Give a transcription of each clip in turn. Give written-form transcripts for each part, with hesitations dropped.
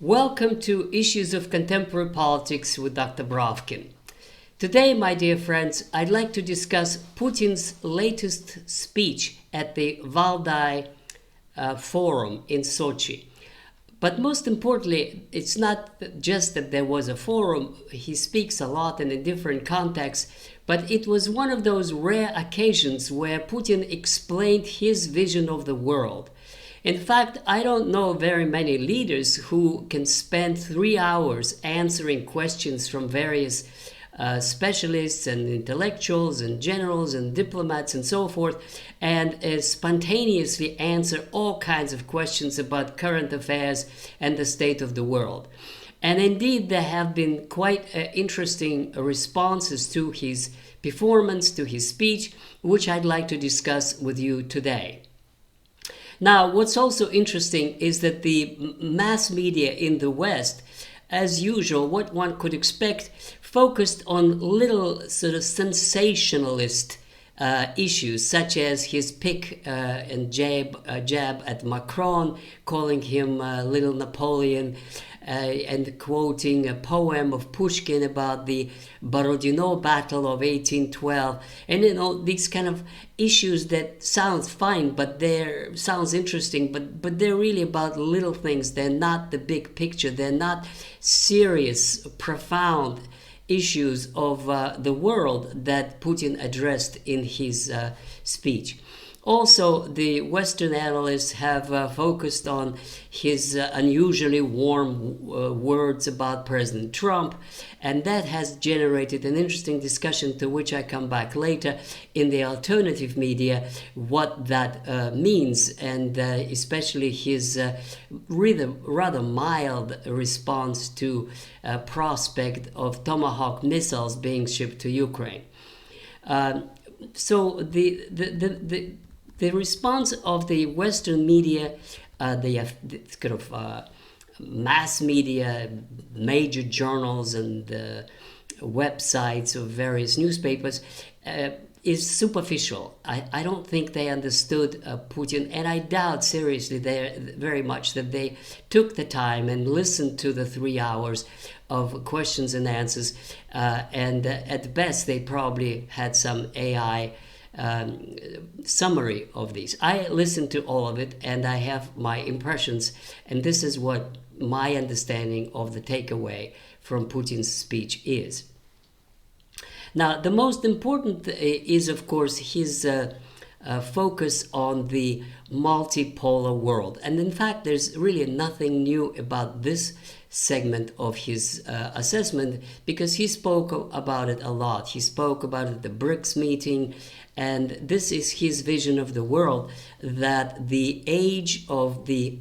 Welcome to Issues of Contemporary Politics with Dr. Bravkin. Today, my dear friends, I'd like to discuss Putin's latest speech at the Valdai Forum in Sochi. But most importantly, it's not just that there was a forum. He speaks a lot and in different contexts, but it was one of those rare occasions where Putin explained his vision of the world. In fact, I don't know very many leaders who can spend 3 hours answering questions from various specialists and intellectuals and generals and diplomats and so forth, and spontaneously answer all kinds of questions about current affairs and the state of the world. And indeed, there have been quite interesting responses to his performance, to his speech, which I'd like to discuss with you today. Now, what's also interesting is that the mass media in the West, as usual, what one could expect, focused on little sort of sensationalist issues, such as his pick and jab at Macron, calling him Little Napoleon, and quoting a poem of Pushkin about the Borodino battle of 1812, and these kind of issues that sounds fine, but sounds interesting, but they're really about little things. They're not the big picture. They're not serious, profound issues of the world that Putin addressed in his speech. Also, the Western analysts have focused on his unusually warm words about President Trump, and that has generated an interesting discussion to which I come back later in the alternative media, what that means, and especially his rather mild response to prospect of Tomahawk missiles being shipped to Ukraine. So the response of the Western media, the kind of mass media, major journals and websites of various newspapers is superficial. I don't think they understood Putin, and I doubt seriously very much that they took the time and listened to the 3 hours of questions and answers, and at best they probably had some AI summary of these. I listened to all of it and I have my impressions, and this is what my understanding of the takeaway from Putin's speech is. Now, the most important is, of course, his focus on the multipolar world. And in fact, there's really nothing new about this segment of his assessment, because he spoke about it a lot. He spoke about it at the BRICS meeting, and this is his vision of the world, that the age of the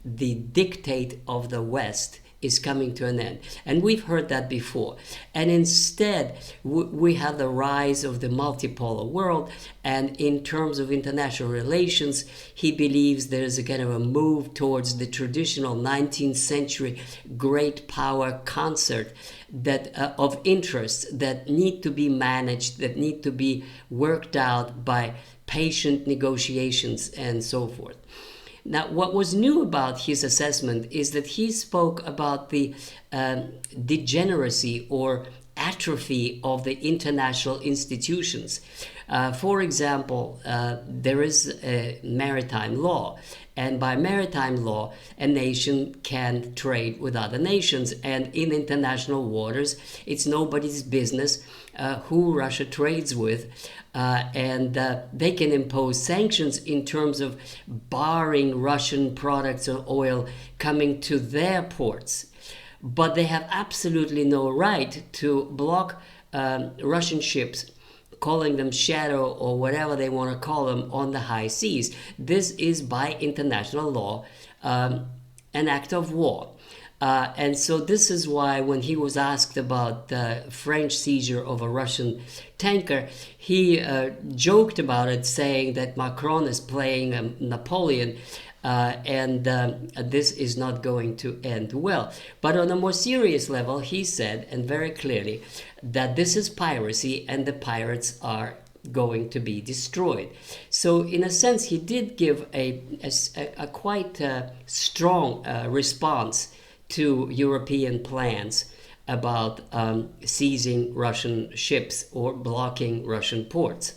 dictate of the West is coming to an end. And we've heard that before. And instead, we have the rise of the multipolar world. And in terms of international relations, he believes there's a kind of a move towards the traditional 19th century great power concert that of interests that need to be managed, that need to be worked out by patient negotiations and so forth. Now, what was new about his assessment is that he spoke about the degeneracy or atrophy of the international institutions. For example, there is a maritime law, and by maritime law, a nation can trade with other nations, and in international waters, it's nobody's business who Russia trades with. And they can impose sanctions in terms of barring Russian products or oil coming to their ports. But they have absolutely no right to block Russian ships, calling them shadow or whatever they want to call them, on the high seas. This is, by international law, an act of war. And so this is why when he was asked about the French seizure of a Russian tanker, he joked about it, saying that Macron is playing Napoleon, and this is not going to end well. But on a more serious level, he said, and very clearly, that this is piracy and the pirates are going to be destroyed. So in a sense, he did give a quite strong response to European plans about seizing Russian ships or blocking Russian ports.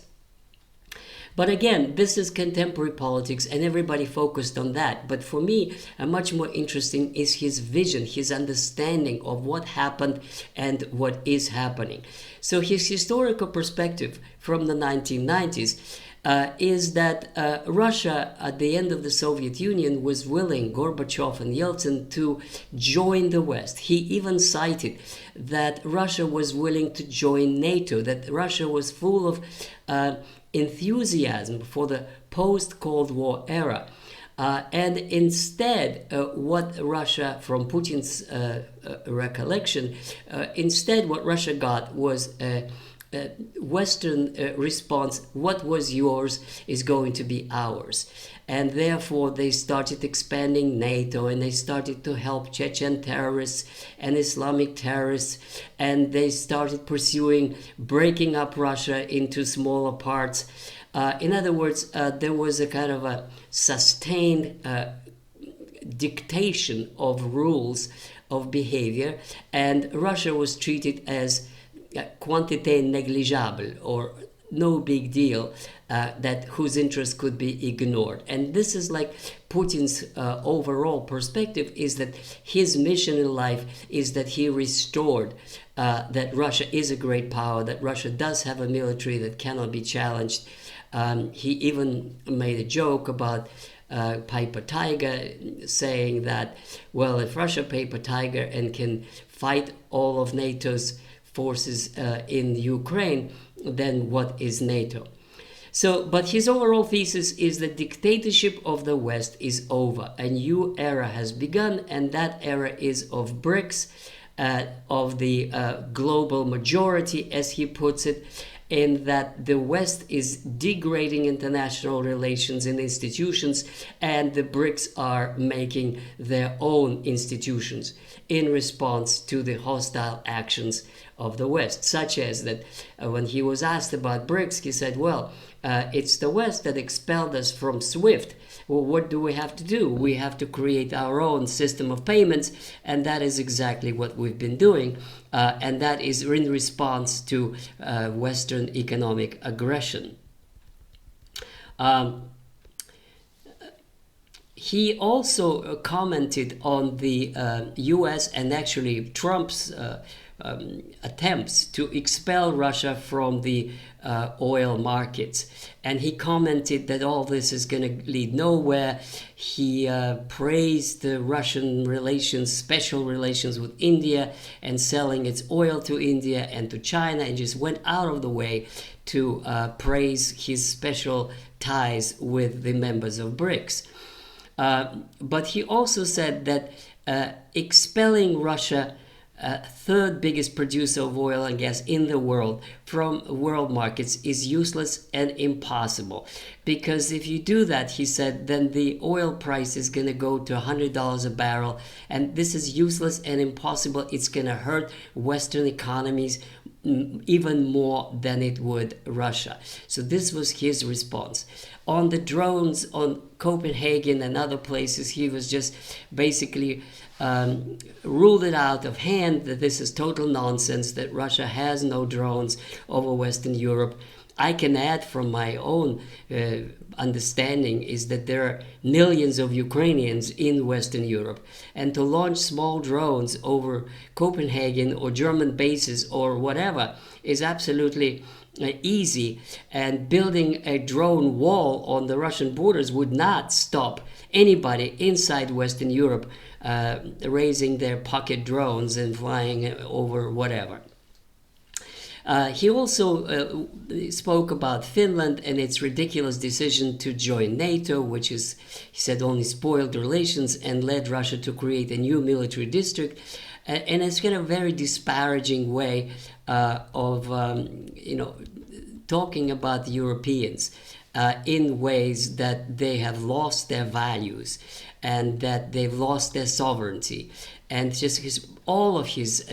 But again, this is contemporary politics and everybody focused on that. But for me, much more interesting is his vision, his understanding of what happened and what is happening. So his historical perspective from the 1990s is that Russia, at the end of the Soviet Union, was willing, Gorbachev and Yeltsin, to join the West. He even cited that Russia was willing to join NATO, that Russia was full of enthusiasm for the post-Cold War era. And instead, what Russia, from Putin's recollection, instead what Russia got was a Western response: what was yours is going to be ours. And therefore they started expanding NATO, and they started to help Chechen terrorists and Islamic terrorists, and they started pursuing breaking up Russia into smaller parts. In other words, there was a kind of a sustained dictation of rules of behavior, and Russia was treated as quantité négligeable, or no big deal, that whose interest could be ignored. And this is like Putin's overall perspective, is that his mission in life is that he restored that Russia is a great power, that Russia does have a military that cannot be challenged. He even made a joke about Paper Tiger, saying that, well, if Russia Paper Tiger and can fight all of NATO's forces in Ukraine, then what is NATO? So, but his overall thesis is that dictatorship of the West is over. A new era has begun, and that era is of BRICS, of the global majority, as he puts it, in that the West is degrading international relations and institutions, and the BRICS are making their own institutions in response to the hostile actions of the West, such as that when he was asked about BRICS, he said, well, it's the West that expelled us from SWIFT. Well, what do we have to do? We have to create our own system of payments, and that is exactly what we've been doing, and that is in response to Western economic aggression. He also commented on the US and actually Trump's attempts to expel Russia from the oil markets. And he commented that all this is going to lead nowhere. He praised the Russian relations, special relations with India, and selling its oil to India and to China, and just went out of the way to praise his special ties with the members of BRICS. But he also said that expelling Russia, third biggest producer of oil and gas in the world, from world markets is useless and impossible. Because if you do that, he said, then the oil price is going to go to $100 a barrel. And this is useless and impossible. It's going to hurt Western economies even more than it would Russia. So this was his response. On the drones on Copenhagen and other places, he was just basically ruled it out of hand that this is total nonsense, that Russia has no drones over Western Europe. I can add from my own understanding is that there are millions of Ukrainians in Western Europe, and to launch small drones over Copenhagen or German bases or whatever is absolutely easy, and building a drone wall on the Russian borders would not stop anybody inside Western Europe raising their pocket drones and flying over whatever. He also spoke about Finland and its ridiculous decision to join NATO, which is, he said, only spoiled relations and led Russia to create a new military district. And it's kind of a very disparaging way of, talking about the Europeans in ways that they have lost their values and that they've lost their sovereignty. And just all of his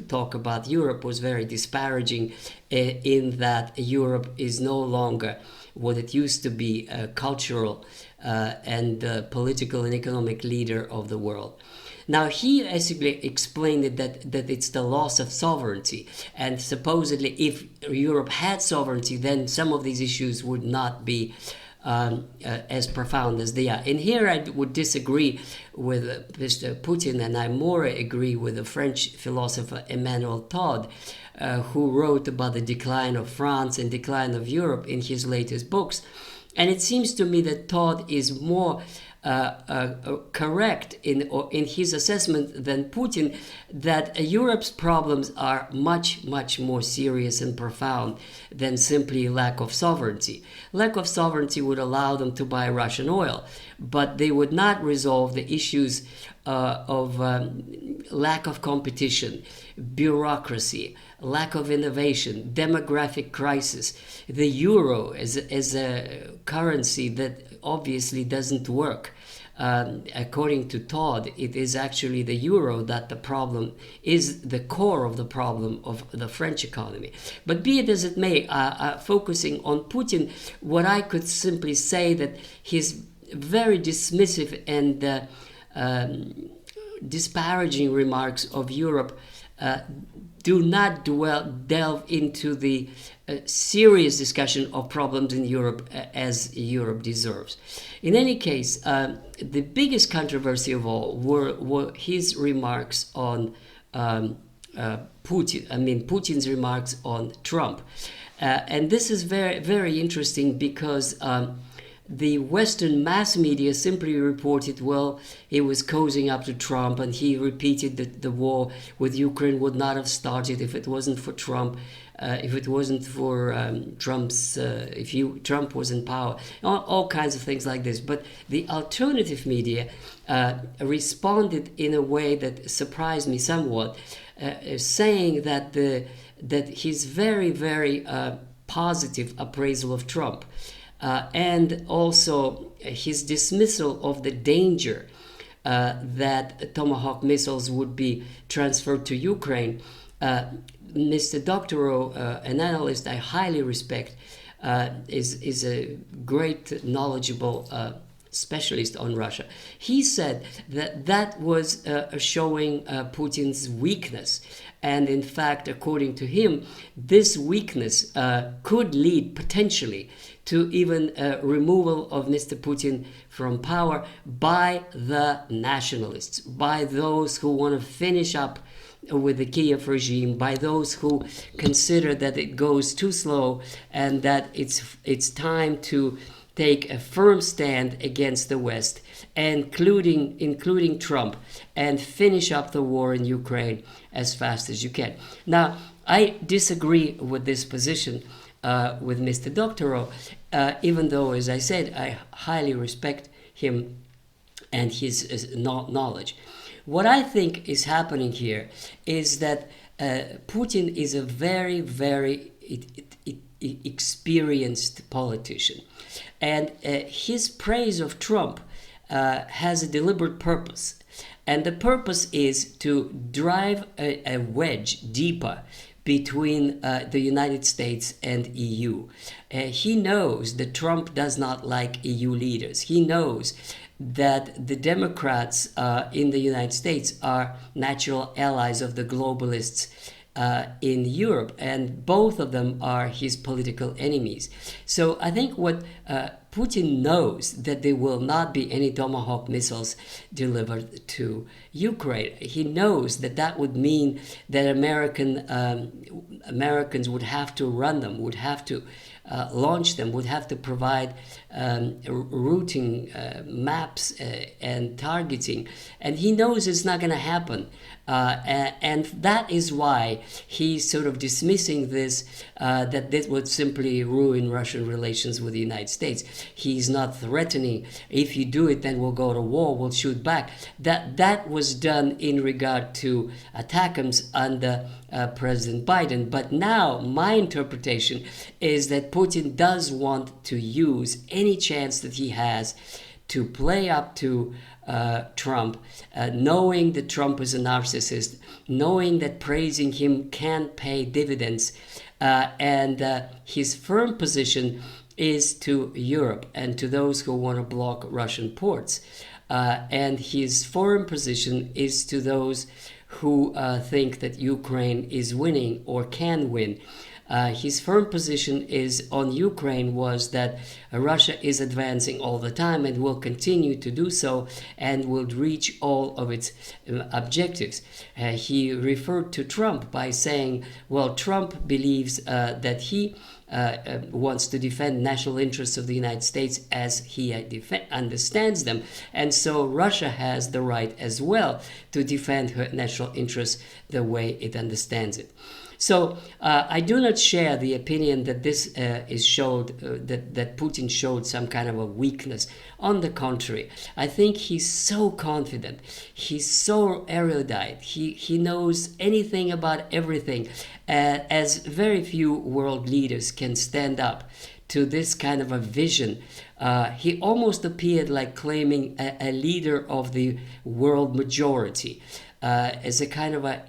talk about Europe was very disparaging, in that Europe is no longer what it used to be, a cultural and political and economic leader of the world. Now, he basically explained it that it's the loss of sovereignty, and supposedly if Europe had sovereignty, then some of these issues would not be as profound as they are. And here I would disagree with Mr. Putin, and I more agree with the French philosopher Emmanuel Todd, who wrote about the decline of France and decline of Europe in his latest books. And it seems to me that Todd is more correct in his assessment than Putin, that Europe's problems are much, much more serious and profound than simply lack of sovereignty. Lack of sovereignty would allow them to buy Russian oil, but they would not resolve the issues of lack of competition, bureaucracy, lack of innovation, demographic crisis, the euro as a currency that obviously doesn't work. According to Todd, it is actually the euro that the problem is the core of the problem of the French economy. But be it as it may, focusing on Putin, what I could simply say that his very dismissive and disparaging remarks of Europe do not delve into the serious discussion of problems in Europe as Europe deserves. In any case, the biggest controversy of all were his remarks on Putin's remarks on Trump. And this is very, very interesting because the Western mass media simply reported, well, he was cozying up to Trump, and he repeated that the war with Ukraine would not have started if it wasn't for Trump, if it wasn't for Trump was in power, all kinds of things like this. But the alternative media responded in a way that surprised me somewhat, saying that his very, very positive appraisal of Trump, and also his dismissal of the danger that Tomahawk missiles would be transferred to Ukraine. Mr. Doctorow, an analyst I highly respect, is a great knowledgeable specialist on Russia. He said that was showing Putin's weakness. And in fact, according to him, this weakness could lead potentially to even removal of Mr. Putin from power by the nationalists, by those who want to finish up with the Kiev regime, by those who consider that it goes too slow and that it's time to take a firm stand against the West, including Trump, and finish up the war in Ukraine as fast as you can. Now, I disagree with this position with Mr. Doctorow, even though, as I said, I highly respect him and his knowledge. What I think is happening here is that Putin is a very, very experienced politician. And his praise of Trump has a deliberate purpose. And the purpose is to drive a wedge deeper between the United States and EU. He knows that Trump does not like EU leaders. He knows that the Democrats in the United States are natural allies of the globalists in Europe, and both of them are his political enemies. So I think what Putin knows, that there will not be any Tomahawk missiles delivered to Ukraine. He knows that would mean that Americans would have to run them, would have to launch them, would have to provide routing maps and targeting. And he knows it's not going to happen. And that is why he's sort of dismissing this, that this would simply ruin Russian relations with the United States. He's not threatening, if you do it, then we'll go to war, we'll shoot back. That was done in regard to ATACMS under President Biden. But now my interpretation is that Putin does want to use any chance that he has to play up to Trump, knowing that Trump is a narcissist, knowing that praising him can pay dividends, and his firm position is to Europe and to those who want to block Russian ports. And his foreign position is to those who think that Ukraine is winning or can win. His firm position is on Ukraine was that Russia is advancing all the time and will continue to do so and will reach all of its objectives. He referred to Trump by saying, well, Trump believes that he wants to defend national interests of the United States as he understands them. And so Russia has the right as well to defend her national interests the way it understands it. So I do not share the opinion that this is showed that Putin showed some kind of a weakness. On the contrary, I think he's so confident, he's so erudite, he knows anything about everything, as very few world leaders can stand up to this kind of a vision. He almost appeared like claiming a leader of the world majority, as a kind of a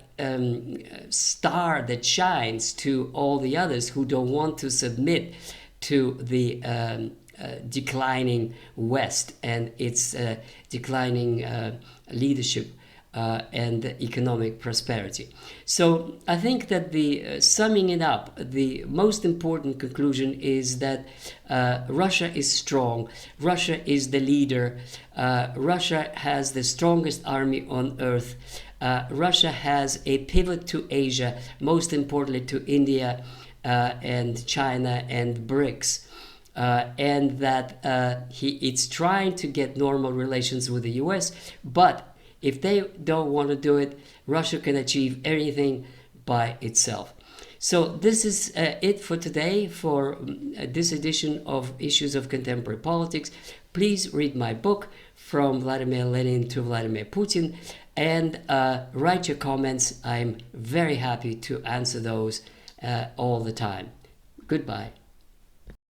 star that shines to all the others who don't want to submit to the declining West and its declining leadership and economic prosperity. So I think that the summing it up, the most important conclusion is that Russia is strong, Russia is the leader, Russia has the strongest army on earth, Russia has a pivot to Asia, most importantly to India and China and BRICS. And that it's trying to get normal relations with the US, but if they don't want to do it, Russia can achieve anything by itself. So this is it for today, for this edition of Issues of Contemporary Politics. Please read my book, From Vladimir Lenin to Vladimir Putin, and write your comments. I'm very happy to answer those all the time. Goodbye.